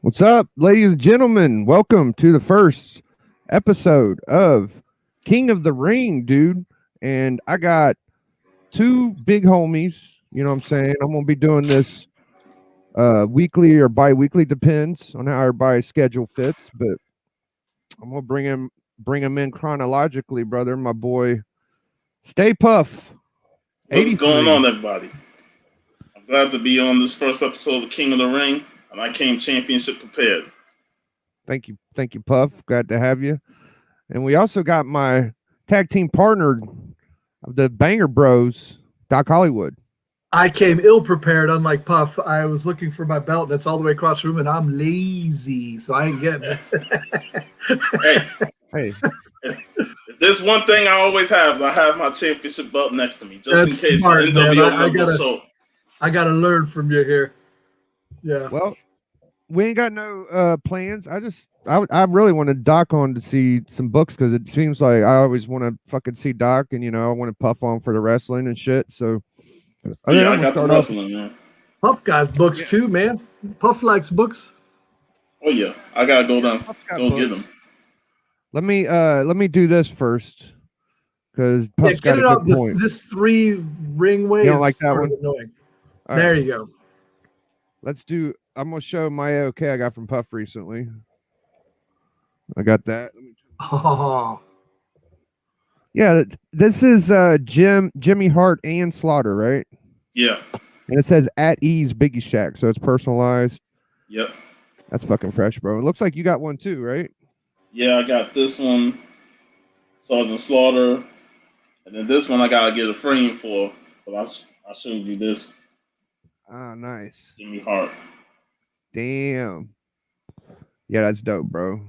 What's up, ladies and gentlemen? Welcome to the first episode of King of the Ring, dude. And I got two big homies. You know what I'm saying? I'm gonna be doing this weekly or bi-weekly, depends on how everybody's schedule fits. But I'm gonna bring him in chronologically, brother. My boy, Stay Puff. What's going on, everybody? I'm glad to be on this first episode of King of the Ring, and I came championship prepared. Thank you, Puff. Glad to have you. And we also got my tag team partner of the Banger Bros, Doc Hollywood. I came ill prepared, unlike Puff. I was looking for my belt, and it's all the way across the room, and I'm lazy, so I ain't getting it. Hey. If there's one thing I always have, I have my championship belt next to me, just That's in case smart, the NWO show. I gotta learn from you here. Yeah. Well, we ain't got no plans. I really wanted Doc on to see some books because it seems like I always want to fucking see Doc, and I want to Puff on for the wrestling and shit. So I got the wrestling, man. Puff got books too, man. Puff likes books. Oh yeah, I gotta go down, get them. Let me do this first, because Puff's got a good point. This 3-ring way. You don't like that one? Annoying. There you go. Let's do. I'm gonna show my OK I got from Puff recently. I got that. Oh. Yeah, this is Jimmy Hart and Slaughter, right? Yeah. And it says at ease Biggie Shack, so it's personalized. Yep. That's fucking fresh, bro. It looks like you got one too, right? Yeah, I got this one, Sergeant Slaughter, and then this one I gotta get a frame for. But I showed you this. Ah, nice. Jimmy Hart. Damn. Yeah, that's dope, bro.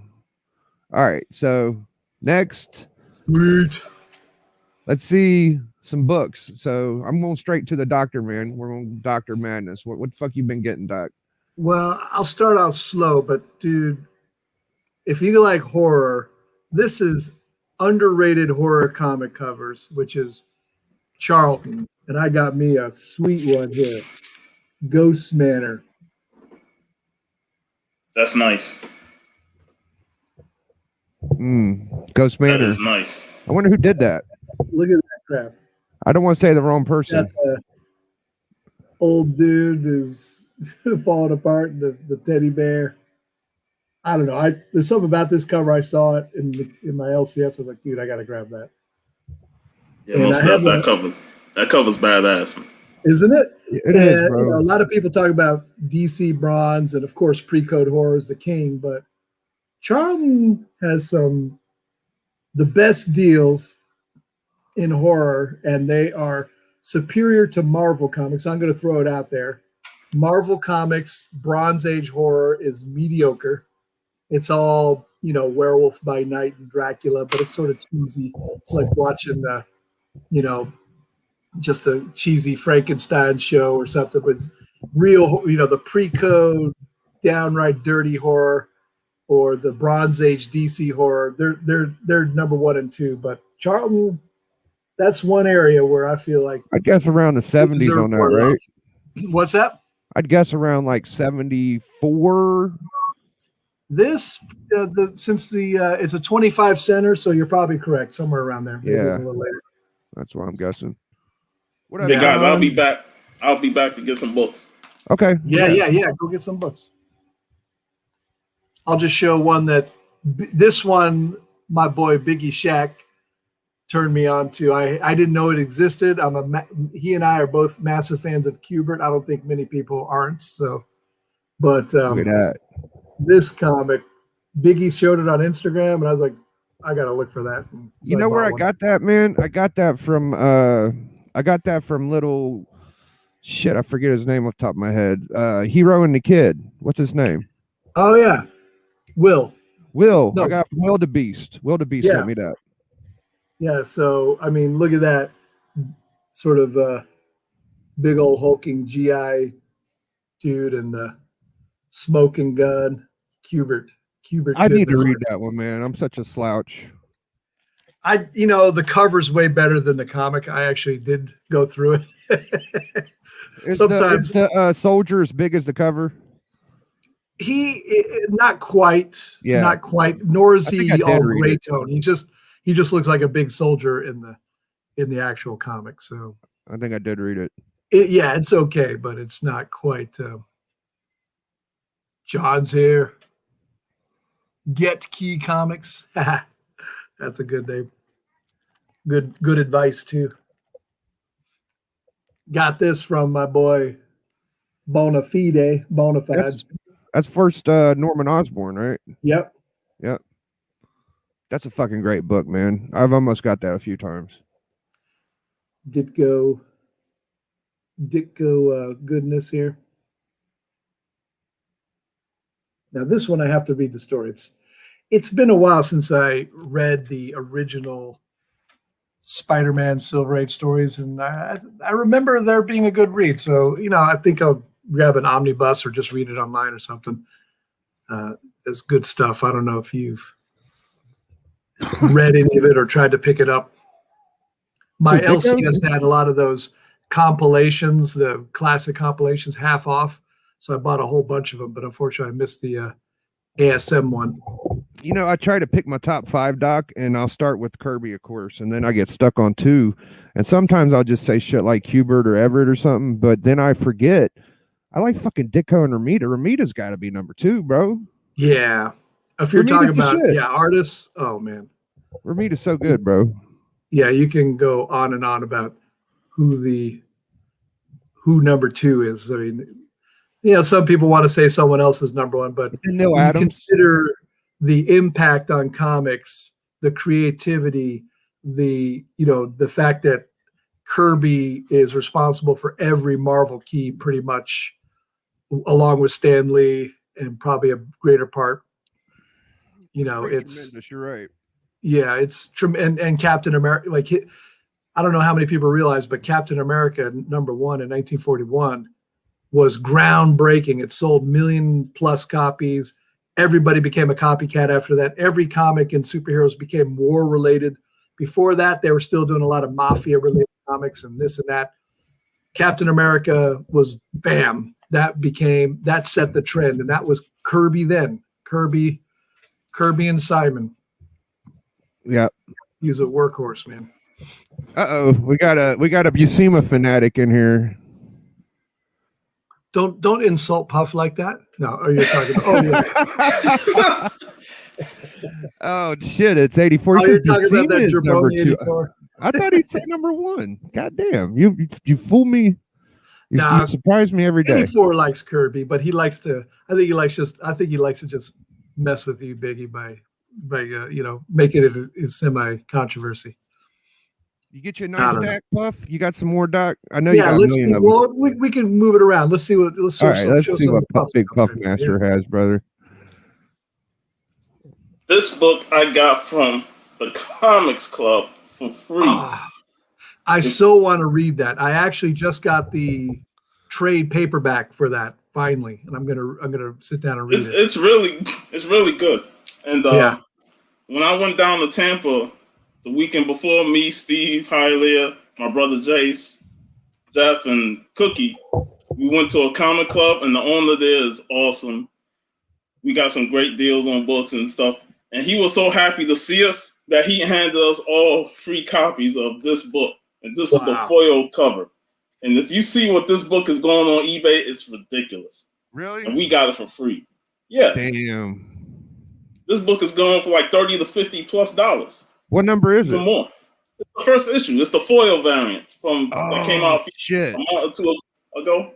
All right, so next, let's see some books. So I'm going straight to the doctor, man. We're on Dr. Madness. What the fuck you been getting, Doc? Well, I'll start off slow, but dude, if you like horror, this is underrated horror comic covers, which is Charlton. And I got me a sweet one here. Ghost Manor. That's nice. Ghost Manor. That is nice. I wonder who did that. Look at that crap. I don't want to say the wrong person. Old dude is falling apart, the teddy bear. I don't know. There's something about this cover. I saw it in my LCS. I was like, dude, I got to grab that. Yeah, that cover's badass, isn't it? It is, bro. A lot of people talk about DC Bronze, and of course, Pre-Code Horror is the king. But Charlton has the best deals in horror, and they are superior to Marvel Comics. I'm going to throw it out there. Marvel Comics Bronze Age horror is mediocre. It's all, Werewolf by Night and Dracula, but it's sort of cheesy. It's like watching, just a cheesy Frankenstein show or something. But it's real, the Pre-Code, downright dirty horror, or the Bronze Age DC horror. They're number 1 and 2. But Charlton, that's one area where I feel like I guess around the 70s on that, right? What's that? I'd guess around like 74. This it's a 25 center, so you're probably correct, somewhere around there. Maybe Yeah, a little later. That's what I'm guessing. What up, guys? I'll be back. I'll be back to get some books. Okay. Yeah. Go get some books. I'll just show one this one, my boy Biggie Shack turned me on to. I didn't know it existed. He and I are both massive fans of Kubert. I don't think many people aren't. So, but look at that. This comic, Biggie showed it on Instagram, and I was like, I gotta look for that. You know where I got that, man? I got that from little shit. I forget his name off the top of my head. Hero and the Kid. What's his name? Oh yeah, Will. No. I got from Will the Beast. Will the Beast sent me that. Yeah. So I mean, look at that sort of big old hulking GI dude and the smoking gun. Kubert. I need to read that one, man. I'm such a slouch. The cover's way better than the comic. I actually did go through it. Sometimes the soldier as big as the cover. not quite, Yeah. not quite. Nor is I think he I did all read gray it. tone. He just looks like a big soldier in the actual comic. So I think I did read it. yeah, it's okay, but it's not quite. John's here. Get Key Comics. That's a good name. Good advice too. Got this from my boy Bonafide. That's first Norman Osborn, right? Yep. Yep. That's a fucking great book, man. I've almost got that a few times. Ditko goodness here. Now this one I have to read the story. It's been a while since I read the original Spider-Man Silver Age stories, and I remember there being a good read. So I think I'll grab an omnibus or just read it online or something. It's good stuff. I don't know if you've read any of it or tried to pick it up. My LCS had a lot of those compilations, the classic compilations, half off. So I bought a whole bunch of them, but unfortunately I missed the ASM one. I try to pick my top 5, Doc, and I'll start with Kirby, of course, and then I get stuck on 2. And sometimes I'll just say shit like Hubert or Everett or something, but then I forget. I like fucking Ditko and Romita. Romita's got to be number 2, bro. Yeah. If you're Romita's talking about, artists, oh, man. Romita's so good, bro. Yeah, you can go on and on about who number 2 is. I mean, some people want to say someone else is number 1, but Neil when Adams. you consider the impact on comics, the creativity, the fact that Kirby is responsible for every Marvel key pretty much, along with Stan Lee and probably a greater part. It's tremendous. You're right. Yeah, it's and Captain America. I don't know how many people realize, but Captain America #1 in 1941 was groundbreaking. It sold 1 million+ copies. Everybody became a copycat after that. Every comic in superheroes became war related. Before that, they were still doing a lot of mafia related comics and this and that. Captain America was bam. That set the trend, and that was Kirby then. Kirby and Simon. Yeah. He was a workhorse, man. We got a Buscema fanatic in here. Don't insult Puff like that. No, you're talking about, oh shit, it's 84. You're talking about that Gerboni 84. I thought he'd say number 1. God damn. You fool me. You surprise me every day. 84 likes Kirby, but I think he likes to just mess with you, Biggie, by make it a semi-controversy. You get you a nice stack, Puff. You got some more, Doc. I know. Yeah, we can move it around. Let's see what. Let's see what Big Puff Master has, brother. This book I got from the Comics Club for free. I so want to read that. I actually just got the trade paperback for that finally, and I'm gonna sit down and read it. It's really good. And when I went down to Tampa the weekend before, me, Steve, Hialeah, my brother Jace, Jeff, and Cookie, we went to a comic club, and the owner there is awesome. We got some great deals on books and stuff. And he was so happy to see us that he handed us all free copies of this book. And this is the foil cover. And if you see what this book is going on eBay, it's ridiculous. Really? And we got it for free. Yeah. Damn. This book is going for like $30 to $50+. What number is it? More. It's the first issue. It's the foil variant that came out a month or 2 ago.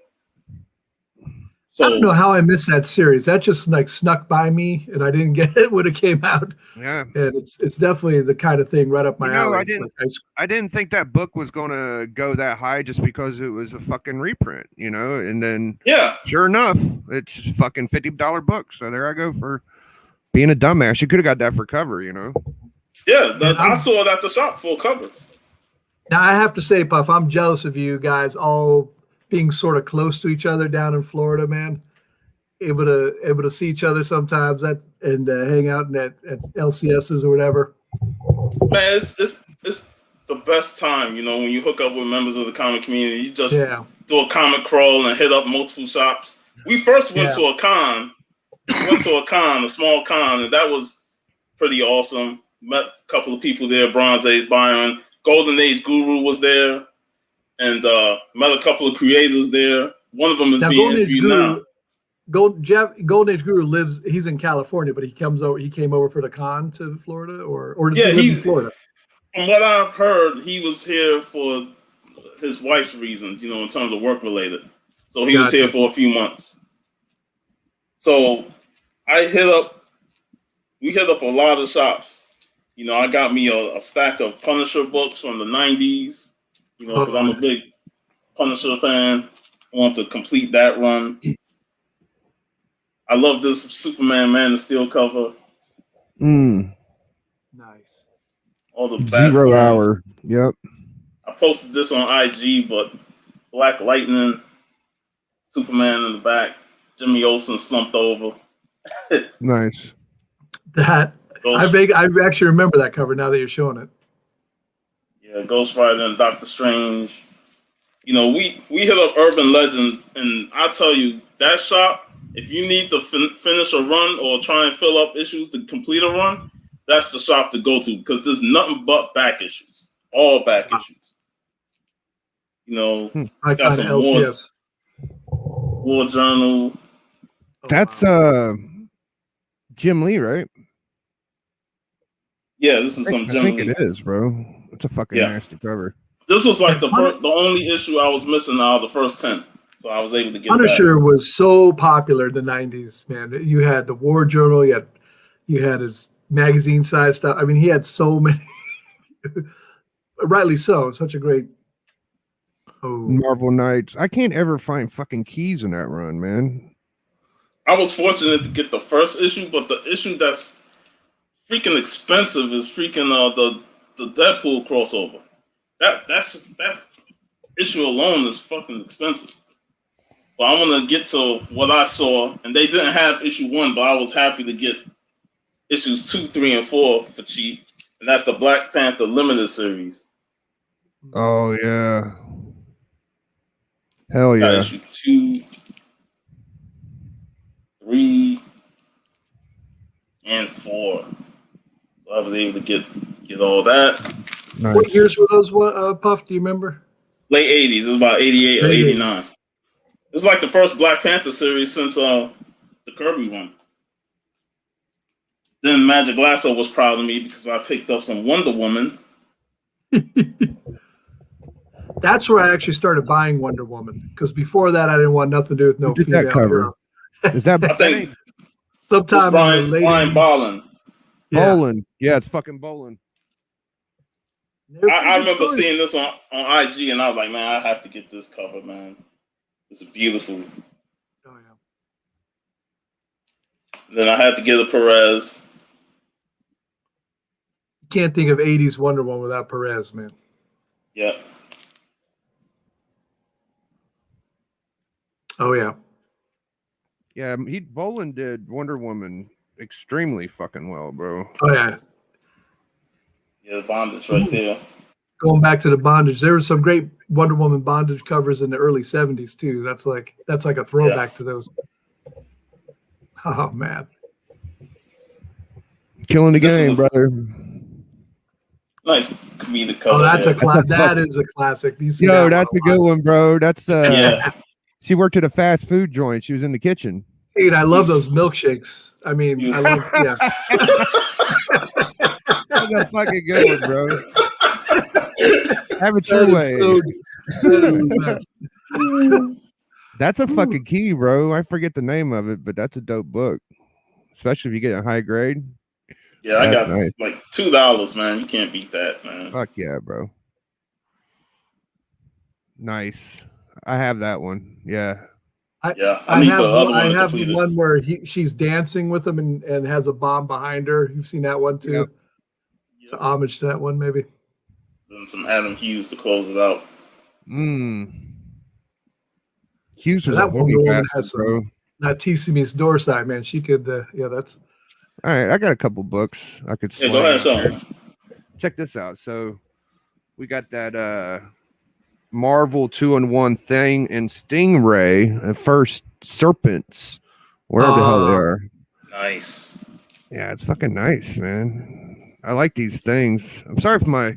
So, I don't know how I missed that series. That just snuck by me, and I didn't get it when it came out. Yeah, and it's definitely the kind of thing right up my alley. I didn't think that book was going to go that high just because it was a fucking reprint, And then sure enough, it's fucking $50 book. So there I go for being a dumbass. You could have got that for cover, Yeah, I saw it at the shop for cover. Now I have to say, Puff, I'm jealous of you guys all being sort of close to each other down in Florida, man. Able to see each other sometimes and hang out at LCSs or whatever. Man, it's the best time, when you hook up with members of the comic community. You just do a comic crawl and hit up multiple shops. We first went to a con went to a small con, and that was pretty awesome. Met a couple of people there, Bronze Age Byron, Golden Age Guru was there, and met a couple of creators there. One of them is being interviewed now. Golden Age Guru he's in California, but he came over for the con to Florida, or does he live in Florida? From what I've heard, he was here for his wife's reasons, in terms of work related. So he was here for a few months. So we hit up a lot of shops. I got me a stack of Punisher books from the 90s, because I'm a big Punisher fan. I want to complete that run. I love this Superman Man of Steel cover. Nice. All the 0 hour. Yep. I posted this on IG, but Black Lightning, Superman in the back, Jimmy Olsen slumped over. Nice. I actually remember that cover now that you're showing it. Yeah, Ghost Rider and Doctor Strange. We hit up Urban Legends, and I tell you, that shop, if you need to finish a run or try and fill up issues to complete a run, that's the shop to go to, because there's nothing but back issues. All back issues. I got some LCS. War Journal. That's Jim Lee, right? Yeah, this is some Jim Lee. I think it is, bro. It's a fucking nasty cover. This was like the only issue I was missing out of the first 10. So I was able to get Punisher was so popular in the 90s, man. You had the War Journal, you had his magazine size stuff. I mean, he had so many. Rightly so. Such a great Marvel Knights. I can't ever find fucking keys in that run, man. I was fortunate to get the first issue, but the issue that's freaking expensive is freaking the Deadpool crossover. That issue alone is fucking expensive. But I want to get to what I saw, and they didn't have issue 1, but I was happy to get issues 2, 3, and 4 for cheap, and that's the Black Panther limited series. Oh yeah, hell yeah! Issue 2, 3, and 4. So I was able to get all that. Nice. What years were those? Puff? Do you remember? Late 80s. It was about 88 or 89. It was like the first Black Panther series since the Kirby one. Then Magic Lasso was proud of me because I picked up some Wonder Woman. That's where I actually started buying Wonder Woman, because before that I didn't want nothing to do with no female that cover. Girl. Is that I think sometime Brian Bolland. Bolin. Yeah, it's fucking Bolin. I remember seeing this on IG, and I was like, man, I have to get this cover, man. It's beautiful. Oh yeah. Then I had to get a Perez. You can't think of 80s Wonder Woman without Perez, man. Yeah. Oh yeah. Yeah, Bolin did Wonder Woman extremely fucking well, bro. Oh yeah. Yeah, the bondage right there. Going back to the bondage, there were some great Wonder Woman bondage covers in the early 70s too. That's like a throwback to those. Oh man. Killing the game, brother. Nice comedic cover. Oh, that's that is a classic. Yo, that's a good one, bro. That's yeah. She worked at a fast food joint. She was in the kitchen. Dude, I love those milkshakes. I mean, I love, yeah. That's a fucking good one, bro. Have it your way. That is the best. That's a fucking key, bro. I forget the name of it, but that's a dope book, especially if you get a high grade. Yeah, I got like $2, man. You can't beat that, man. Fuck yeah, bro. Nice. I have that one. Yeah. I have the one where she's dancing with him and has a bomb behind her. You've seen that one too. Yep. It's an homage to that one, maybe. Then some Adam Hughes to close it out. Horny bastard, has bro. That T.C.M.'s door side, man. She could, that's. All right, I got a couple books I could. Yeah, go ahead, check this out. So we got that Marvel 2-in-1 thing and Stingray, and first Serpents, wherever the hell they are. Nice. Yeah, it's fucking nice, man. I like these things. I'm sorry for my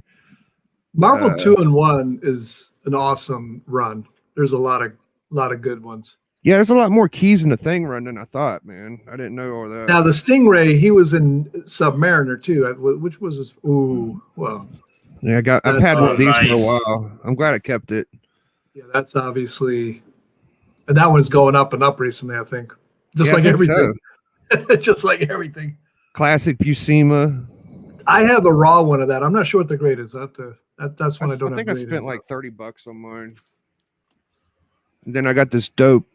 Marvel 2-in-1 is an awesome run. There's a lot of good ones. Yeah, there's a lot more keys in the thing run than I thought, man. I didn't know all that. Now the Stingray, he was in Submariner too. Which was his? Ooh, well. Yeah, I've had one of these for a while. I'm glad I kept it. Yeah, that's obviously, and that one's going up and up recently. I think, just like everything. So. Just like everything. Classic Buscema. I have a raw one of that. I'm not sure what the grade is. That's one I don't. I think I spent like $30 on mine. And then I got this dope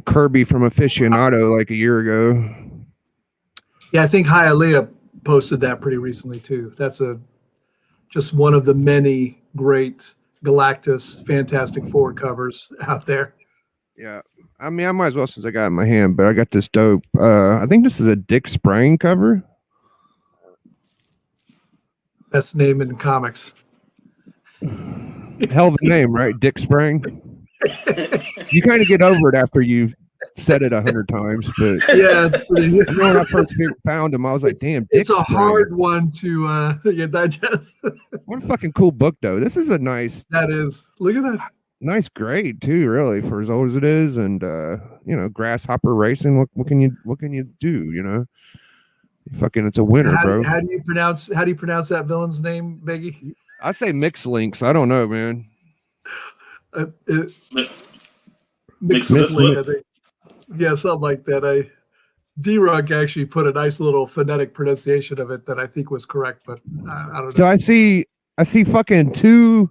Kirby from Aficionado like a year ago. Yeah, I think Hialeah posted that pretty recently too. That's just one of the many great Galactus Fantastic Four covers out there. Yeah, I mean, I might as well since I got it in my hand, but I got this dope. I think this is a Dick Sprang cover. Best name in comics. Hell of a name, right? Dick Sprang. You kind of get over it after you've said it 100 times, but yeah, it's pretty, when I first found him, I was like, "Damn, Dick it's a Sprang. hard one to digest." What a fucking cool book, though. This is a nice. That is. Look at that. Nice grade too, really, for as old as it is, and grasshopper racing. What can you do? You know, fucking, it's a winner, bro. How do you pronounce that villain's name, Biggie? I say Mix Links. I don't know, man. Mix Link, I think. Yeah, something like that. D-Rug actually put a nice little phonetic pronunciation of it that I think was correct, but I don't know. So I see fucking two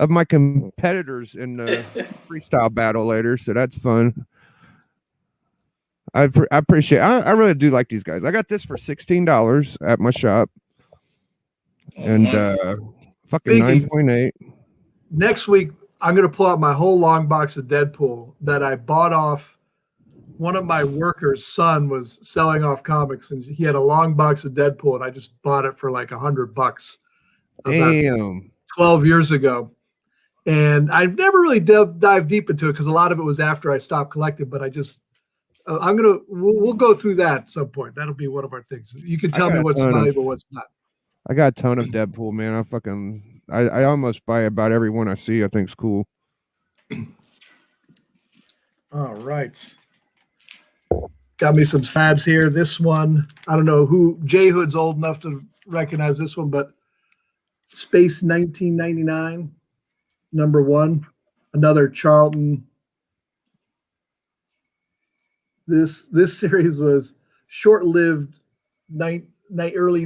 of my competitors in the freestyle battle later, so that's fun. I appreciate. I really do like these guys. I got this for $16 at my shop, and fucking 9.8. Next week, I'm gonna pull out my whole long box of Deadpool that I bought off. One of my workers' son was selling off comics, and he had a long box of Deadpool, and I just bought it for like $100. Damn. 12 years ago. And I've never really dived deep into it because a lot of it was after I stopped collecting, but we'll go through that at some point. That'll be one of our things. You can tell me what's valuable, what's not. I got a ton of Deadpool, man. I almost buy about every one I see. I think it's cool. All right. Got me some slabs here. This one, I don't know who, J Hood's old enough to recognize this one, but Space 1999, #1, another Charlton. This series was short-lived, early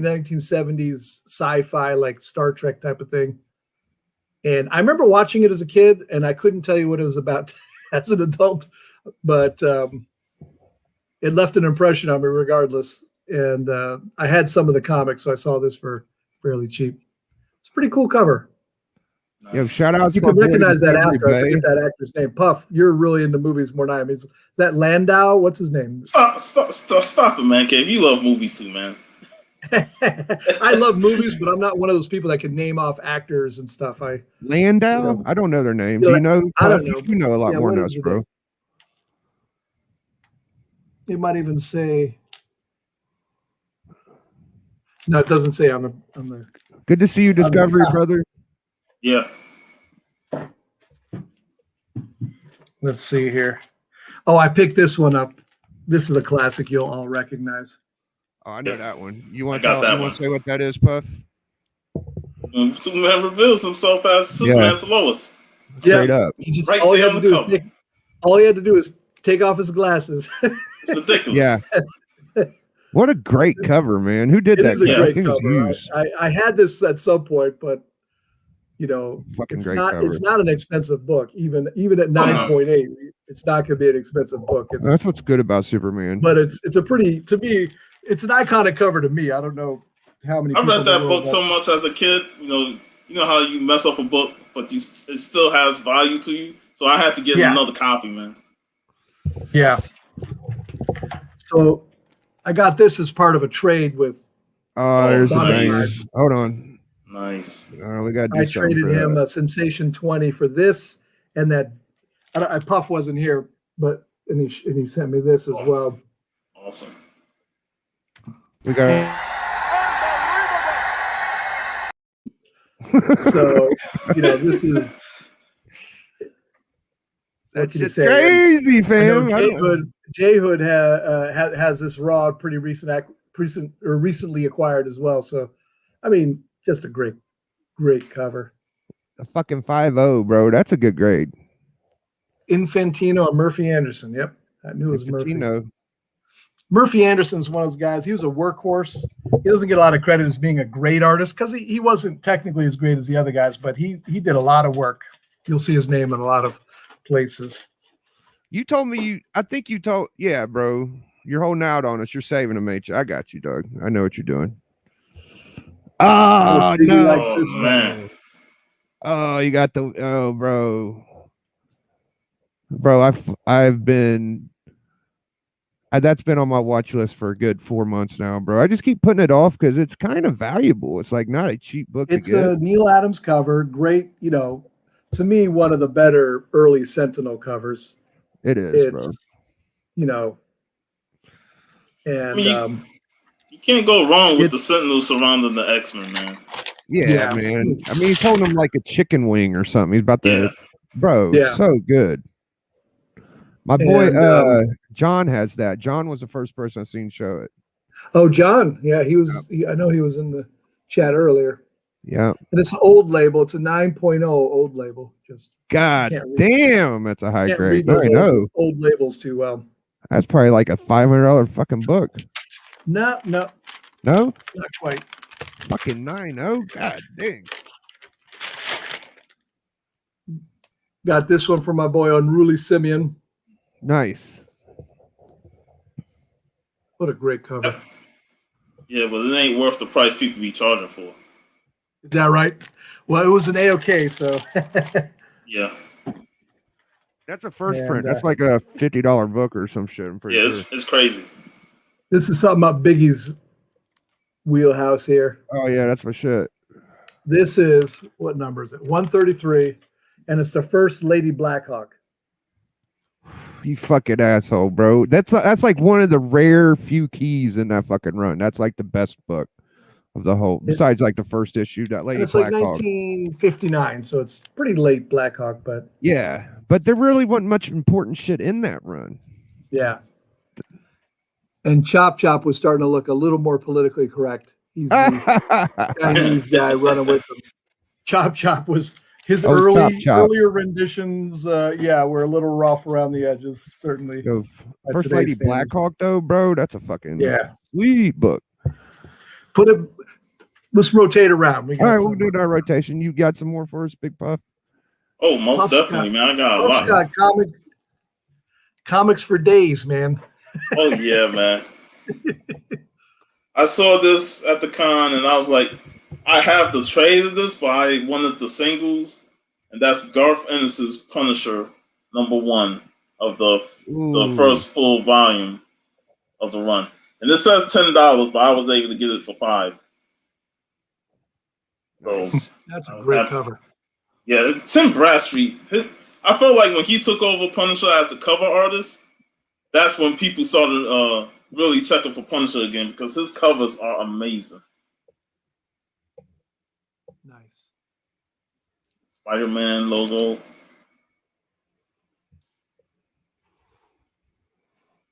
1970s sci-fi, like Star Trek type of thing. And I remember watching it as a kid, and I couldn't tell you what it was about as an adult, but it left an impression on me regardless. And I had some of the comics, so I saw this for fairly cheap. It's a pretty cool cover. Nice. Yeah, shout out. You can recognize that actor. I forget that actor's name. Puff, you're really into movies more than I am. Is that Landau? What's his name? Stop it, man, Cave. You love movies too, man. I love movies, but I'm not one of those people that can name off actors and stuff. Landau? I don't know their name. Do you know? I don't know. You know a lot more than us, bro. It might even say. No, it doesn't say on the. Good to see you, Discovery, brother. Yeah. Let's see here. Oh, I picked this one up. This is a classic you'll all recognize. Oh, I know that one. You want to say what that is, Puff? Superman reveals himself as Superman to Lois. Straight up. He just all he had to do is take off his glasses. It's ridiculous. Yeah. What a great cover, man. Who did that? It is a great cover. I had this at some point, but it's not an expensive book. Even at 9.8, it's not going to be an expensive book. That's what's good about Superman. But it's an iconic cover to me. I don't know how many. I read that book so much as a kid. You know how you mess up a book, but it still has value to you. So I had to get another copy, man. Yeah. So I got this as part of a trade with. There's a nice. Hold on. Nice. We got. I traded him a Sensation 20 for this, and that. Puff wasn't here, but and he sent me this as well. Awesome. We got. So, this is That's can you just say? crazy, I know fam. J Hood has this raw pretty recently acquired as well. So, I mean, just a great cover. A fucking 5.0, bro. That's a good grade. Infantino and Murphy Anderson. Yep, I knew it was Murphy. Murphy Anderson's one of those guys. He was a workhorse. He doesn't get a lot of credit as being a great artist because he wasn't technically as great as the other guys, but he did a lot of work. You'll see his name in a lot of places. You told me yeah, bro. You're holding out on us. You're saving them, H. I got you, Doug. I know what you're doing. Oh no, man. Oh, you got bro. I've been that's been on my watch list for a good 4 months now, bro. I just keep putting it off because it's kind of valuable. It's like not a cheap book. It's a Neil Adams cover. Great, to me, one of the better early Sentinel covers. It is, bro. And you can't go wrong with the Sentinel surrounding the X-Men, man. Yeah, man. I mean, he's holding him like a chicken wing or something. He's about to, bro. Yeah. So good. My boy, John has that. John was the first person I've seen show it. Oh, John. Yeah, he was. I know he was in the chat earlier. Yeah. And it's an old label. It's a 9.0 old label. Just God damn, that's a high grade. I know old labels too well. That's probably like a $500 fucking book. No, not quite. Fucking 9.0. God dang. Got this one from my boy Unruly Simeon. Nice. What a great cover. Yeah, but it ain't worth the price people be charging for. Is that right? Well, it was an AOK, so. Yeah. That's a first print. That's like a $50 book or some shit. I'm pretty sure. It's crazy. This is something about Biggie's wheelhouse here. Oh, yeah, that's my shit. This is, what number is it? 133, and it's the first Lady Blackhawk. You fucking asshole, bro. That's like one of the rare few keys in that fucking run. That's like the best book of the whole, besides like the first issue. That Lady Blackhawk. It's like 1959, so it's pretty late Blackhawk, but yeah, but there really wasn't much important shit in that run. Yeah. And Chop Chop was starting to look a little more politically correct. He's the Chinese guy running with him. Chop Chop was his earlier renditions. Were a little rough around the edges. Certainly. First Lady Blackhawk, though, bro. That's a fucking sweet book. Let's rotate around. All right, we'll do that rotation. You got some more for us, Big Puff? Oh, most definitely, man. I got a lot. Got comics for days, man. Oh yeah, man. I saw this at the con and I was like, I have the trade of this, but I wanted the singles, and that's Garth Ennis's Punisher #1 of the first full volume of the run. And it says $10, but I was able to get it for $5. So that's a great cover. Yeah, Tim Bradstreet. I felt like when he took over Punisher as the cover artist, that's when people started really checking for Punisher again, because his covers are amazing. Nice. Spider-Man logo.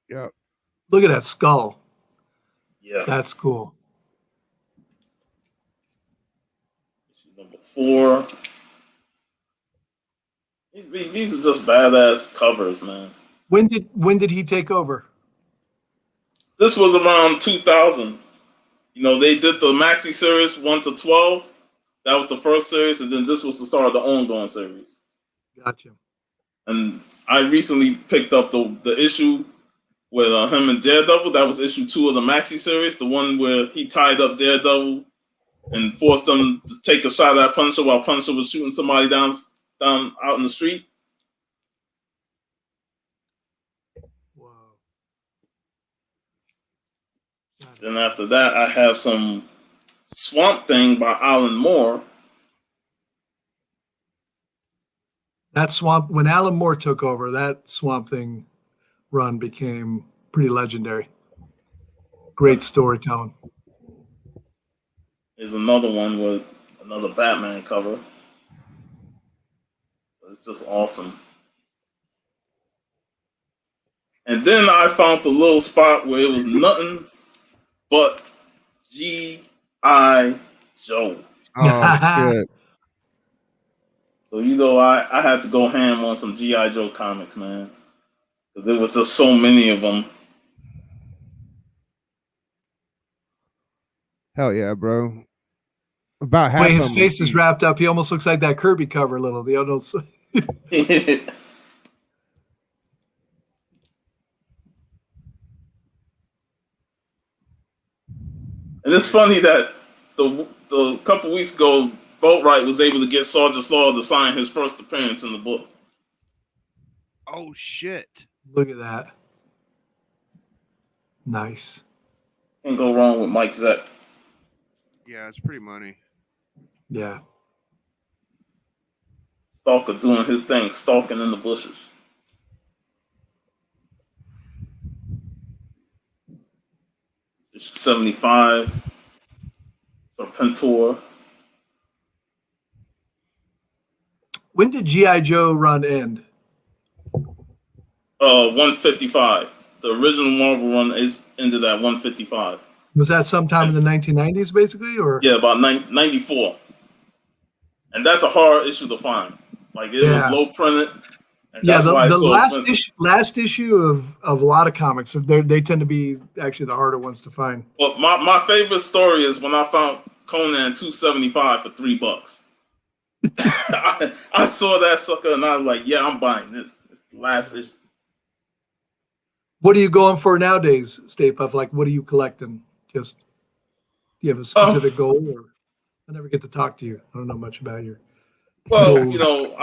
Yeah. Look at that skull. Yeah. That's cool. Issue #4. These are just badass covers, man. When did he take over? This was around 2000. They did the Maxi series 1 to 12. That was the first series, and then this was the start of the ongoing series. Gotcha. And I recently picked up the issue with him and Daredevil. That was issue 2 of the Maxi series, the one where he tied up Daredevil and forced them to take a shot at Punisher while Punisher was shooting somebody down out in the street. Wow. Then after that, I have some Swamp Thing by Alan Moore. When Alan Moore took over, that Swamp Thing run became pretty legendary. Great storytelling. There's another one with another Batman cover. It's just awesome. And then I found the little spot where it was nothing but G.I. Joe. Oh shit. So I had to go ham on some G.I. Joe comics, man, because there was just so many of them. Hell yeah, bro. About half Wait, his of them face is wrapped up. He almost looks like that Kirby cover a little. The other. And it's funny that the couple weeks ago, Boatwright was able to get Sergeant Slaughter to sign his first appearance in the book. Oh shit! Look at that. Nice. Can't go wrong with Mike Zeck. Yeah, it's pretty money. Yeah. Stalker doing his thing, stalking in the bushes. Issue 75. Serpentor. When did G.I. Joe run end? 155. The original Marvel run is ended at 155. Was that sometime in the 1990s, basically, or? Yeah, about 94. And that's a hard issue to find. Like it was low printed. And Yeah, that's why it's the so last issue of a lot of comics, they tend to be actually the harder ones to find. Well, my favorite story is when I found Conan 275 for $3. I saw that sucker and I was like, yeah, I'm buying this. It's the last issue. What are you going for nowadays, Stay Puff? Like, what are you collecting? Just, do you have a specific goal? Or I never get to talk to you. I don't know much about your Well, goals.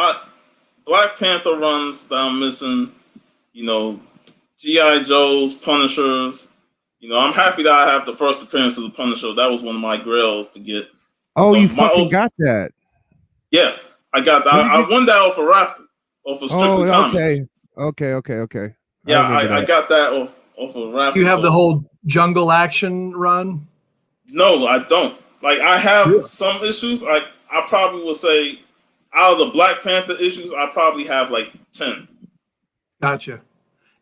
Black Panther runs that I'm missing. G.I. Joe's, Punishers. I'm happy that I have the first appearance of the Punisher. That was one of my grails to get. Oh, you fucking got that? Yeah, I got that. I won that off a raffle, off of Strictly Comics. Okay. Yeah, I got that off a raffle. You have the whole Jungle Action run? No, I don't. Like, I have some issues. I probably would say out of the Black Panther issues, I probably have like 10. Gotcha.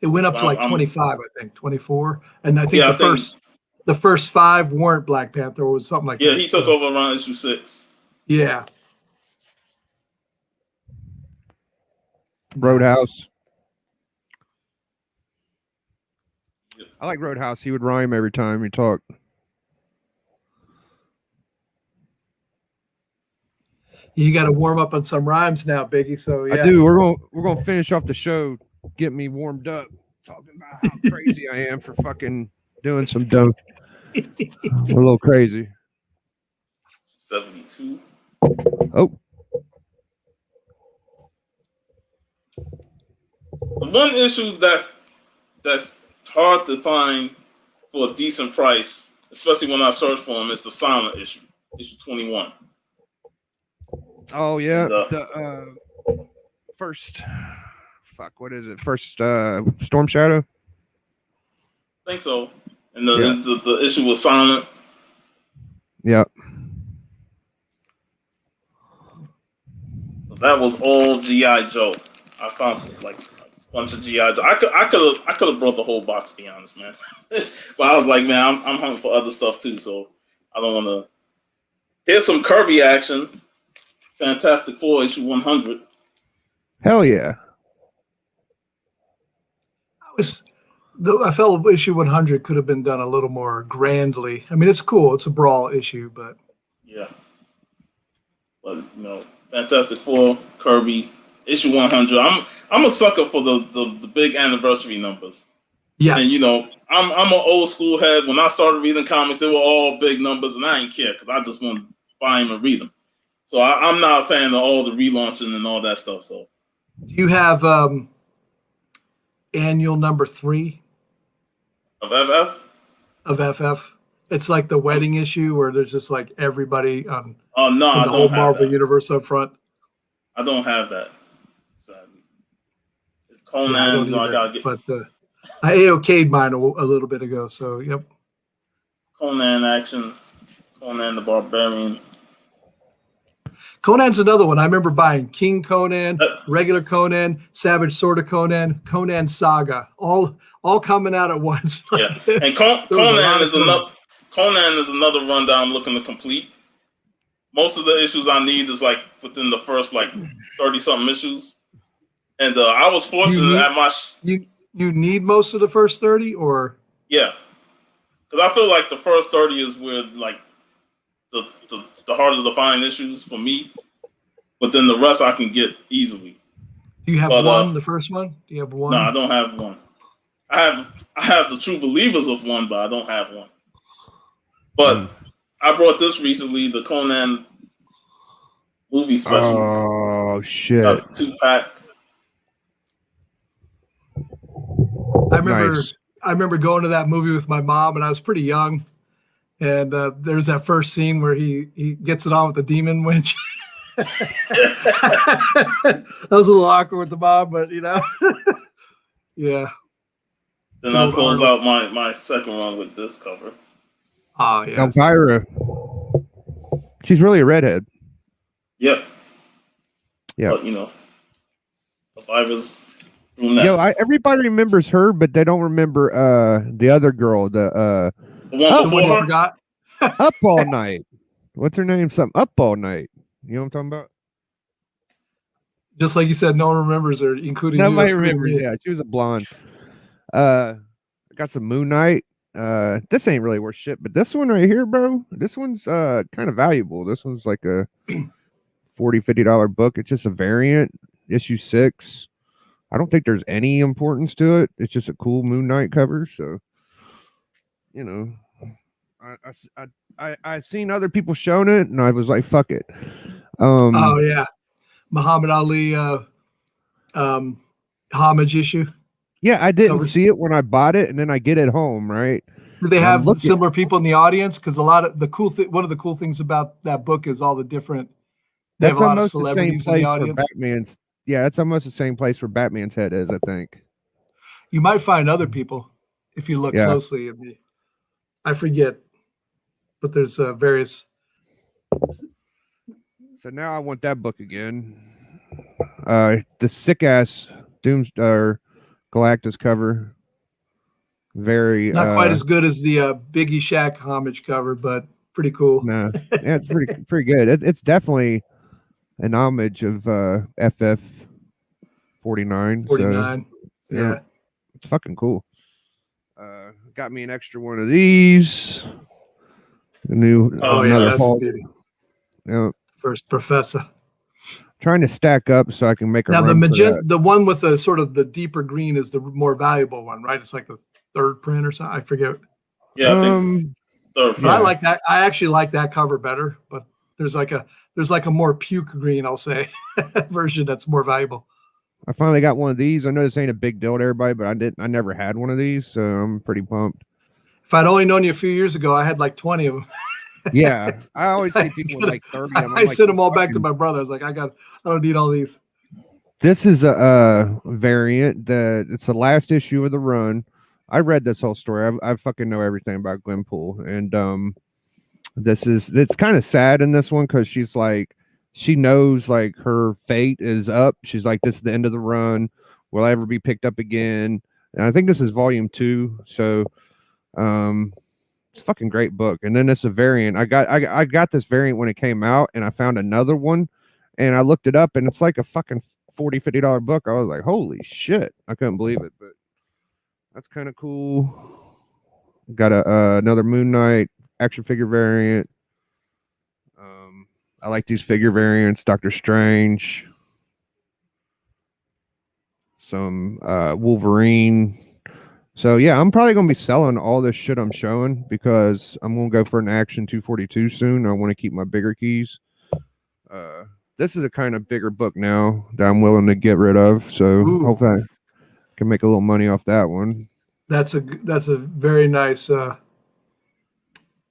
It went up to like 25, I think, 24. And I think the first 5 weren't Black Panther, or was something like that. Yeah, he took over around issue 6. Yeah. Roadhouse. I like Roadhouse. He would rhyme every time he talked. You got to warm up on some rhymes now, Biggie. So yeah, I do. We're gonna finish off the show. Get me warmed up. Talking about how crazy I am for fucking doing some dope. A little crazy. 72. Oh. The one issue that's hard to find for a decent price, especially when I search for them, is the Silent issue 21. Oh yeah, the first. Fuck, what is it? First Storm Shadow. I think so. And the issue was Silent. Yep. That was all G.I. Joe. I found like a bunch of G.I. Joe. I could have brought the whole box, to be honest, man. But I was like, man, I'm hunting for other stuff too, so I don't want to. Here's some Kirby action. Fantastic Four issue 100. Hell yeah. I felt issue 100 could have been done a little more grandly. I mean, it's cool. It's a brawl issue, but yeah. But Fantastic Four, Kirby, issue 100. I'm a sucker for the big anniversary numbers. Yes. And I'm an old school head. When I started reading comics, they were all big numbers, and I didn't care because I just want to buy them and read them. So I'm not a fan of all the relaunching and all that stuff. So, do you have annual number 3 of FF? Of FF. It's like the wedding issue where there's just like everybody on from the whole Marvel universe up front. I don't have that. Sadly. It's Conan. Yeah, I gotta get. But I AOK'd mine a little bit ago. So yep. Conan action, Conan the Barbarian. Conan's another one. I remember buying King Conan, Uh, regular Conan, Savage Sword of Conan, Conan Saga, all coming out at once. Yeah, and Conan is another run that I'm looking to complete. Most of the issues I need is like within the first like 30-something issues, and I was fortunate at my. You need most of the first 30, or Yeah, because I feel like the first 30 is where like the harder to find issues for me, but then the rest I can get easily. Do you have one? The first one? Do you have one? No, I don't have one. I have the True Believers of one, but I don't have one. But I brought this recently, the Conan movie special. Oh shit! 2-pack. I remember going to that movie with my mom, and I was pretty young. And there's that first scene where he gets it on with the demon winch. That was a little awkward with the mom, but yeah. Then I'll close out my second one with this cover. Oh yeah, Elvira. She's really a redhead. Yep. Yeah. But Elvira's brunette. Yo, everybody remembers her, but they don't remember the other girl. The one before her? Forgot. Up All Night. What's her name? Something Up All Night. You know what I'm talking about? Just like you said, no one remembers her, including Nobody you. remembers. Yeah, she was a blonde. Got some Moon Knight. This ain't really worth shit, but this one right here, bro, this one's kind of valuable. This one's like a $40-$50 book. It's just a variant, issue 6. I don't think there's any importance to it. It's just a cool Moon Knight cover. So, I seen other people showing it, and I was like, fuck it. Oh yeah, Muhammad Ali homage issue. Yeah, I didn't see it when I bought it, and then I get it home, right? Do they have similar people in the audience? Because a lot of the one of the cool things about that book is all the different. They have a lot of celebrities in the audience. Batman's, yeah, it's almost the same place where Batman's head is, I think. You might find other people if you look closely. I forget, but there's various. So now I want that book again. The sick ass Galactus cover. Very not quite as good as the Biggie Shaq homage cover, but pretty cool. No, yeah, it's pretty good. It's definitely an homage of FF 49. 49. So, yeah, it's fucking cool. Got me an extra one of these. The new another Hulk. Yeah. First Professor. Trying to stack up so I can make a now the one with the sort of the deeper green is the more valuable one, right? It's like the third print or something. I forget. Yeah, I think third print. I like that. I actually like that cover better, but there's like a more puke green, I'll say, version that's more valuable. I finally got one of these. I know this ain't a big deal to everybody, but I never had one of these, so I'm pretty pumped. If I'd only known you a few years ago, I had like 20 of them. Yeah, I always see people with like 30 of them. I sent them all back to my brother. I was like, I don't need all these. This is a variant. It's the last issue of the run. I read this whole story. I fucking know everything about Gwenpool, and it's kind of sad in this one because she's like, she knows like her fate is up. She's like, this is the end of the run. Will I ever be picked up again? And I think this is volume 2. So, it's a fucking great book. And then it's a variant. I got this variant when it came out, and I found another one, and I looked it up, and it's like a fucking $40-$50 book. I was like, holy shit, I couldn't believe it. But that's kind of cool. Got another Moon Knight action figure variant. I like these figure variants. Doctor Strange, some Wolverine. So yeah, I'm probably gonna be selling all this shit I'm showing because I'm gonna go for an Action 242 soon. I want to keep my bigger keys. This is a kind of bigger book now that I'm willing to get rid of. So hopefully I can make a little money off that one. That's a very nice.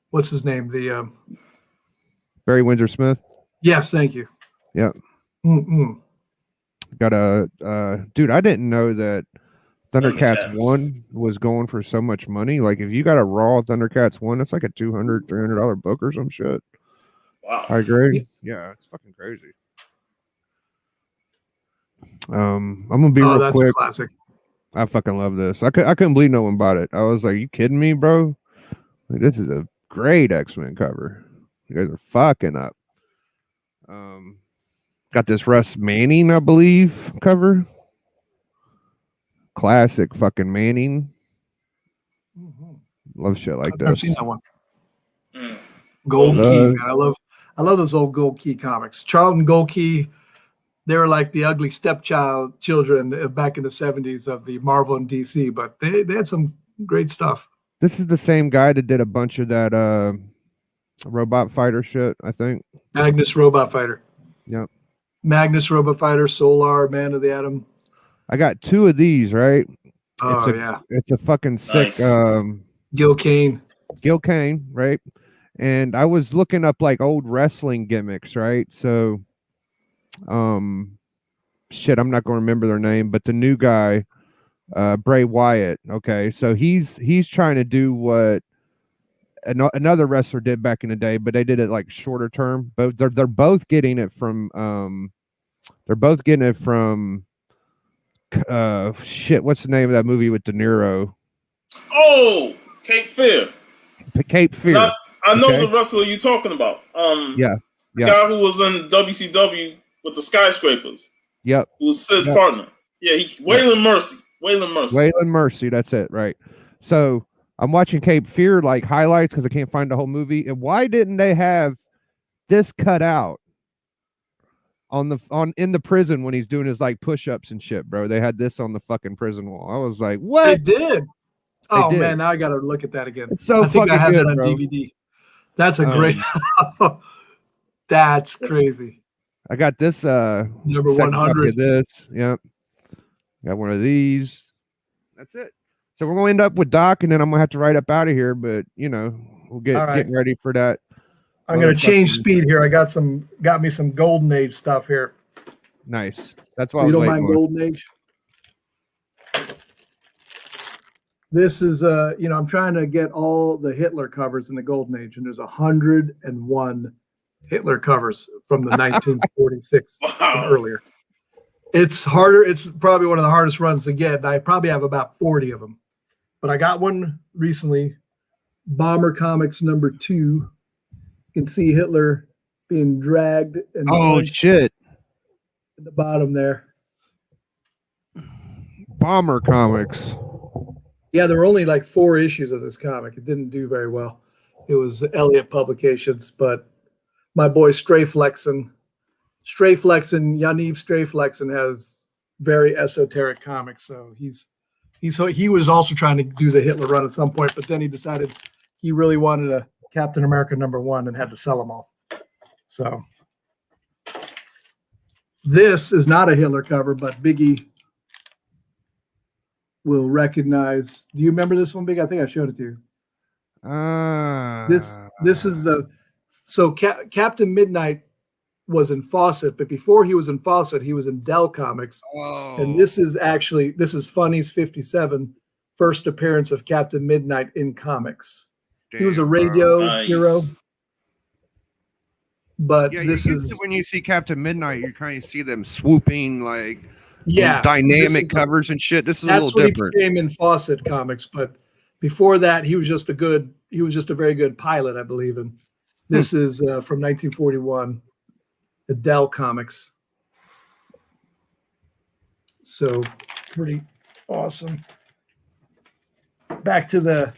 What's his name? The Barry Windsor Smith. Yes, thank you. Yep. Mm-mm. Got a dude. I didn't know that Thundercats Thundercats. 1 was going for so much money. Like if you got a raw Thundercats 1, that's like a $200-$300 book or some shit. Wow. I agree. Yeah, it's fucking crazy. I'm gonna be real that's quick. a classic. I fucking love this. I couldn't believe no one bought it. I was like, you kidding me, bro? Like, this is a great X-Men cover. You guys are fucking up. Got this Russ Manning, I believe, cover. Classic fucking Manning. Love shit like I've this. never seen that one. Mm. Gold Key, man. I love those old Gold Key comics. Charlton Gold Key, they were like the ugly children back in the 70s of the Marvel and DC, but they had some great stuff. This is the same guy that did a bunch of that robot fighter shit, I think. Magnus Robot Fighter. Yep. Magnus Robot Fighter, Solar, Man of the Atom. I got 2 of these, right? Oh, It's a fucking sick Nice. Gil Kane, right? And I was looking up like old wrestling gimmicks, right? So shit, I'm not gonna remember their name, but the new guy, Bray Wyatt, okay, so he's trying to do what another wrestler did back in the day, but they did it like shorter term. But they're both getting it from shit, what's the name of that movie with De Niro? Oh, Cape Fear. Cape Fear. I know Okay. the wrestler you're talking about. Yeah. The guy who was in WCW with the skyscrapers. Yep. Who was Sid's partner. Yeah, Waylon Mercy. Waylon Mercy, that's it, right? So I'm watching Cape Fear like highlights because I can't find the whole movie. And why didn't they have this cut out in the prison when he's doing his like push-ups and shit, bro? They had this on the fucking prison wall. I was like, what? They did. Oh did. man, now I gotta look at that again. It's so I think fucking I have good, that on bro. DVD. That's a great. That's crazy. I got this Number second copy 100. of this. Yep. Got one of these. That's it. So we're gonna end up with Doc, and then I'm gonna have to ride up out of here. But you know, we'll getting ready for that. I'm gonna change speed here. I got me some Golden Age stuff here. Nice. That's why So I was you don't waiting mind on. Golden Age? This is I'm trying to get all the Hitler covers in the Golden Age, and there's 101 Hitler covers from the 1946 and earlier. It's harder. It's probably one of the hardest runs to get, and I probably have about 40 of them. But I got one recently, Bomber Comics number 2. You can see Hitler being dragged and Shit. at the bottom there. Bomber Comics. Yeah, there were only like 4 issues of this comic. It didn't do very well. It was Elliott Publications, but my boy Yaniv Strayflexen has very esoteric comics. So he was also trying to do the Hitler run at some point, but then he decided he really wanted a Captain America #1 and had to sell them all. So this is not a Hitler cover, but Biggie will recognize. Do you remember this one, Big? I think I showed it to you. This is Captain Midnight was in Fawcett, but before he was in Fawcett, he was in Dell Comics. Oh. And this is Funny's 57 first appearance of Captain Midnight in comics. He was a radio hero. But Yeah, this is when you see Captain Midnight, you kind of see them swooping like yeah dynamic covers and shit. This is a that's little what different. He became in Fawcett Comics, but before that, he was just a very good pilot, I believe. And this is from 1941, the Dell Comics. So pretty awesome. Back to the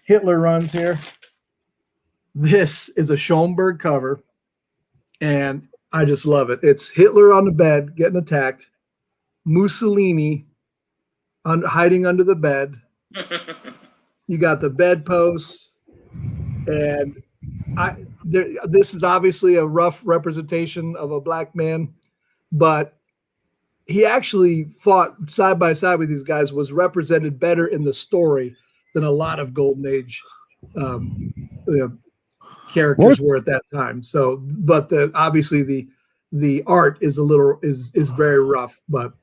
Hitler runs here. This is a Schoenberg cover, and I just love it. It's Hitler on the bed getting attacked, Mussolini hiding under the bed. You got the bedposts, and this is obviously a rough representation of a black man, but he actually fought side by side with these guys, was represented better in the story than a lot of Golden Age characters were at that time. So, but obviously the art is very rough, but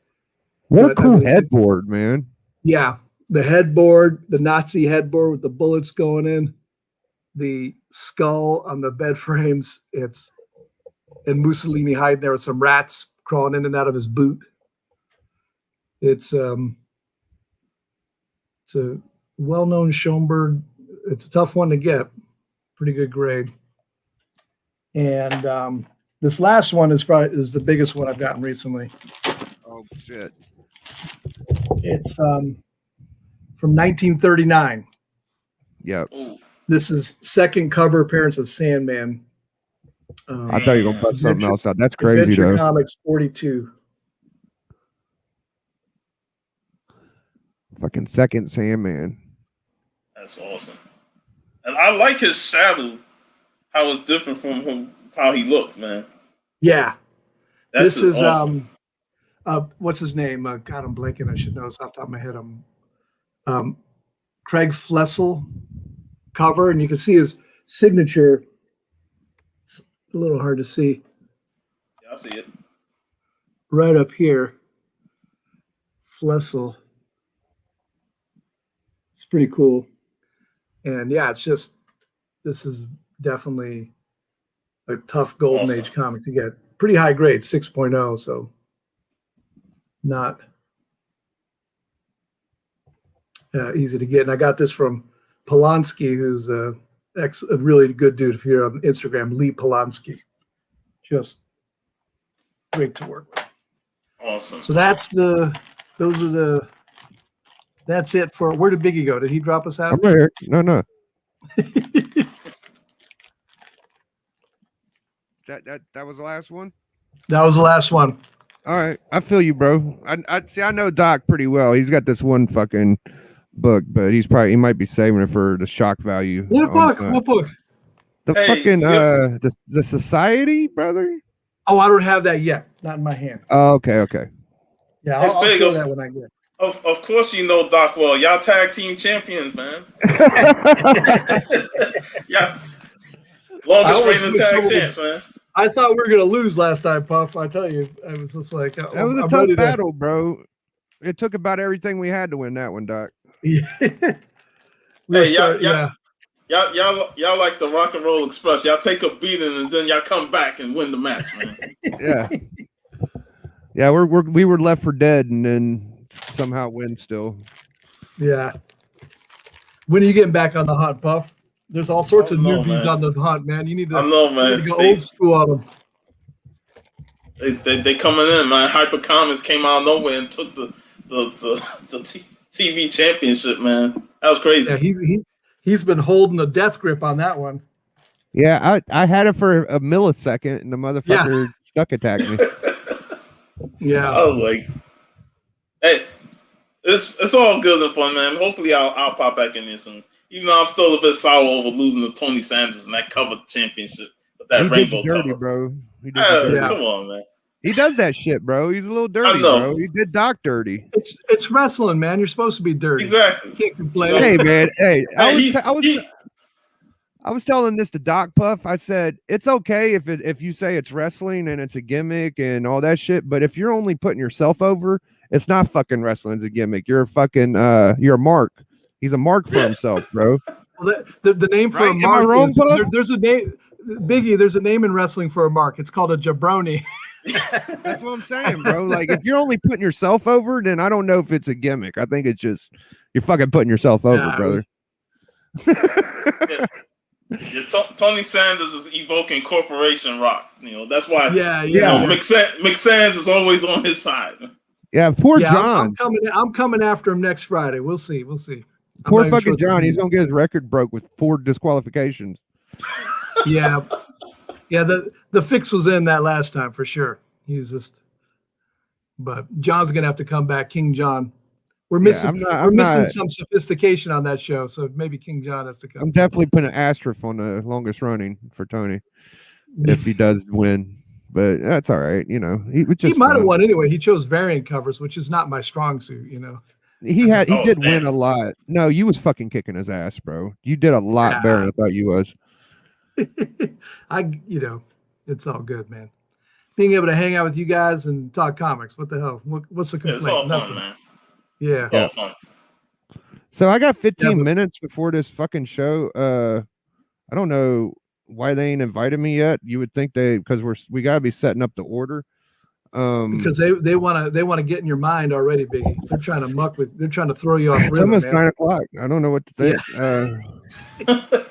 What a But, I cool mean, headboard, man. Yeah, the headboard, the Nazi headboard with the bullets going in, the skull on the bed frames. And Mussolini hiding there with some rats crawling in and out of his boot. It's a well-known Schoenberg. It's a tough one to get. Pretty good grade. And this last one is the biggest one I've gotten recently. Oh shit! It's from 1939. Yep. This is second cover appearance of Sandman. I thought you were gonna bust something else out. That's crazy, Adventure though. Comics 42. Fucking second Sandman. That's awesome. And I like his shadow, how it's different from how he looks, man. Yeah. That's This is awesome. What's his name? God, I'm blanking. I should know this off the top of my head. Craig Flessel cover, and you can see his signature. It's a little hard to see. Yeah, I see it. Right up here. Flessel. It's pretty cool. And yeah, this is definitely a tough golden Awesome. age comic to get. Pretty high grade, 6.0, so not easy to get. And I got this from Polanski, who's a really good dude. If you're on Instagram, Lee Polanski. Just great to work with. Awesome. So that's it for, where did Biggie go? Did he drop us out? I'm right here. No. That was the last one. That was the last one. All right, I feel you, bro. I see. I know Doc pretty well. He's got this one fucking book, but he might be saving it for the shock value. What book? What book? The Hey, fucking yep. the Society, brother. Oh, I don't have that yet. Not in my hand. Oh, okay. Yeah, Hey, I'll Big, show that when I get it. Of course you know Doc well. Y'all tag team champions, man. Yeah. Longest reigning tag champs, man. I thought we were going to lose last time, Puff. I tell you, I was just like, That was a tough battle, bro. It took about everything we had to win that one, Doc. Yeah. Y'all like the Rock and Roll Express. Y'all take a beating and then y'all come back and win the match, man. Yeah. Yeah, we were left for dead and then somehow win still. Yeah. When are you getting back on the hunt, Puff? There's all sorts of newbies on the hunt, man. You need to, I know, man. go old school on them. They coming in, man. Hyper Comics came out of nowhere and took the TV championship, man. That was crazy. Yeah, he's been holding a death grip on that one. Yeah, I had it for a millisecond and the motherfucker stuck attacked me. Yeah. I was like, hey, it's all good and fun, man. Hopefully I'll pop back in there soon. Even though I'm still a bit sour over losing to Tony Sanders in that cover championship. But that He rainbow did you dirty, cover. bro. He did you dirty. Yeah. Come on, man. He does that shit, bro. He's a little dirty, know. bro. He did Doc dirty. It's wrestling, man. You're supposed to be dirty. Exactly. You can't complain. Hey, man. Hey, Hey, I was telling this to Doc Puff. I said it's okay if you say it's wrestling and it's a gimmick and all that shit, but if you're only putting yourself over, it's not fucking wrestling. It's a gimmick. You're a fucking you're a mark. He's a mark for himself, bro. Well, the name for Right? a Am I mark wrong, is, Puff? there's a name, Biggie. There's a name in wrestling for a mark. It's called a jabroni. That's what I'm saying, bro. Like if you're only putting yourself over, then I don't know if it's a gimmick. I think it's just you're fucking putting yourself over, Yeah, brother. Tony Sanders is evoking corporation rock. You know, that's why Yeah. McSands is always on his side. Yeah, poor Yeah, John. I'm coming after him next Friday. We'll see. I'm Poor not even fucking sure John. He's gonna get his record broke with 4 disqualifications. Yeah. The fix was in that last time for sure. But John's gonna have to come back. King John. We're missing some sophistication on that show, so maybe King John has to come. I'm definitely putting an asterisk on the longest running for Tony if he does win. But that's all right, you know. He might have won anyway. He chose variant covers, which is not my strong suit, you know. He did win a lot. No, you was fucking kicking his ass, bro. You did a lot better than I thought you was. It's all good, man. being able to hang out with you guys and talk comics. What the hell? What's the complaint? It's all Nothing. fun, man. Yeah. It's all fun. So I got 15 Yeah, but- minutes before this fucking show. I don't know why they ain't invited me yet. You would think because we gotta be setting up the order. Because they want to get in your mind already, Biggie. They're trying to throw you off It's rhythm, almost man. 9 o'clock. I don't know what to think.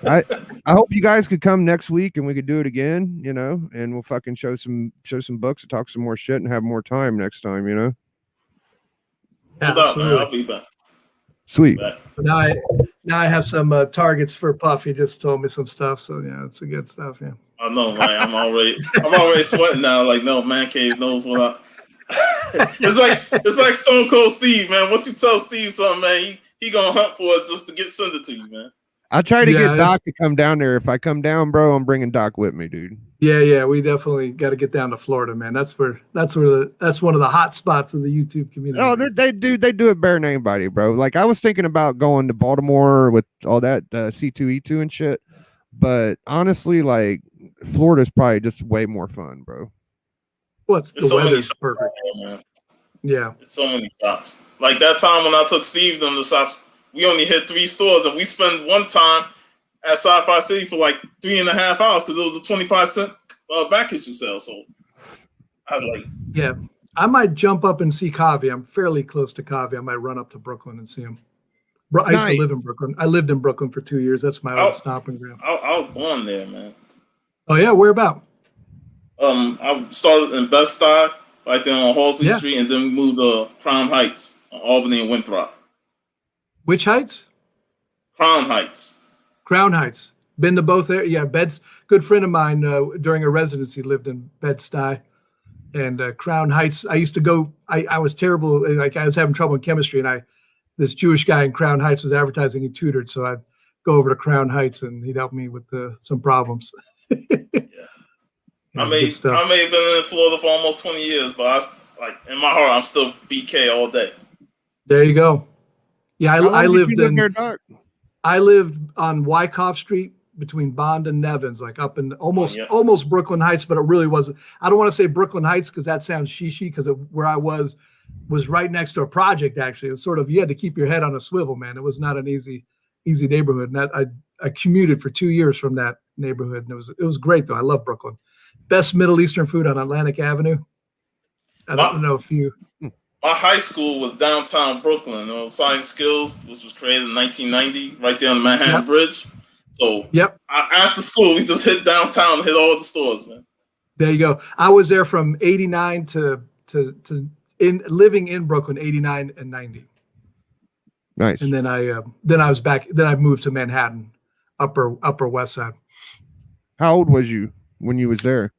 I hope you guys could come next week and we could do it again, you know, and we'll fucking show some books and talk some more shit and have more time next time, you know. No doubt, man. I'll be back. Sweet. Back. Now I have some targets for Puff. He just told me some stuff, so yeah, it's a good stuff. Yeah. I know, man. I'm already sweating now. Like, no, Man Cave knows what it's like Stone Cold Steve, man. Once you tell Steve something, man, he gonna hunt for it just to send it to you, man. I'll try to get Doc to come down there. If I come down, bro, I'm bringing Doc with me, dude. Yeah, we definitely got to get down to Florida, man. That's one of the hot spots of the YouTube community. Oh, they do it better than anybody, bro. Like I was thinking about going to Baltimore with all that C2E2 and shit, but honestly, like Florida's probably just way more fun, bro. The weather's perfect. Man. Yeah, it's so many shops. Like that time when I took Steve them to shops, we only hit 3 stores, and we spent one time at Sci-Fi City for like 3.5 hours because it was a 25-cent back issue sale. So I was like, yeah, I might jump up and see Kavi. I'm fairly close to Kavi. I might run up to Brooklyn and see him. I used to live in Brooklyn. I lived in Brooklyn for 2 years. That's my old stomping ground. I was born there, man. Oh yeah, where about? I started in Bed-Stuy, right there on Halsey Street, and then we moved to Crown Heights, Albany and Winthrop. Which Heights? Crown Heights. Crown Heights. Been to both there. Yeah, good friend of mine during a residency lived in Bed-Stuy. And Crown Heights, I used to go, I was terrible, like I was having trouble in chemistry, and this Jewish guy in Crown Heights was advertising he tutored, so I'd go over to Crown Heights and he'd help me with some problems. I may have been in Florida for almost 20 years, but in my heart, I'm still BK all day. There you go. Yeah, I lived on Wyckoff Street between Bond and Nevins, like up in almost Brooklyn Heights, but it really wasn't. I don't want to say Brooklyn Heights because that sounds shishi, because where I was right next to a project. Actually, it was sort of, you had to keep your head on a swivel, man. It was not an easy neighborhood. And I commuted for 2 years from that neighborhood, and it was great though. I love Brooklyn. Best Middle Eastern food on Atlantic Avenue. I don't know if you. My high school was downtown Brooklyn. It was Science Skills, which was created in 1990, right there on the Manhattan Bridge. So after school, we just hit downtown and hit all the stores, man. There you go. I was there from 89 to living in Brooklyn, 89 and 90. Nice. And then I was back. Then I moved to Manhattan, Upper West Side. How old was you when you was there?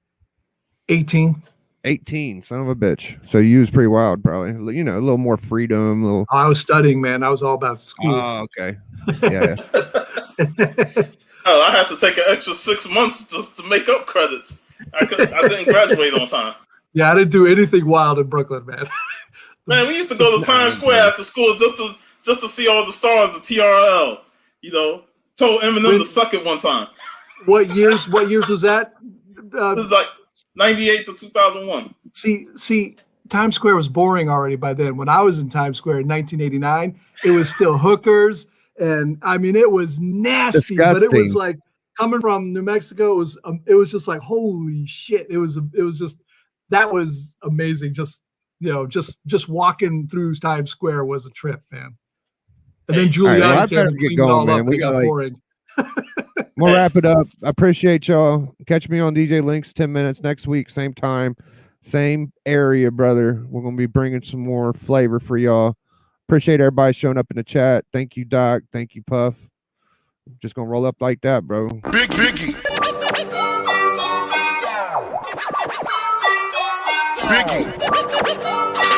18. 18, son of a bitch. So you was pretty wild, probably. You know, a little more freedom. I was studying, man. I was all about school. Oh, okay. Yeah. I had to take an extra 6 months just to make up credits. I didn't graduate on time. Yeah, I didn't do anything wild in Brooklyn, man. Man, we used to go to Times Square after school just to see all the stars of TRL. You know, told Eminem to suck it one time. What years was that? It was like 98 to 2001. See, Times Square was boring already by then. When I was in Times Square in 1989, it was still hookers, and I mean, it was nasty. Disgusting. But it was like, coming from New Mexico, it was just like, holy shit! It was just, that was amazing. Just walking through Times Square was a trip, man. And then Giuliani came and cleaned it all up. We got boring. We'll wrap it up. I appreciate y'all. Catch me on DJ Links 10 minutes next week, same time, same area, brother. We're going to be bringing some more flavor for y'all. Appreciate everybody showing up in the chat. Thank you, Doc. Thank you, Puff. Just going to roll up like that, bro. Big Biggie. Biggie.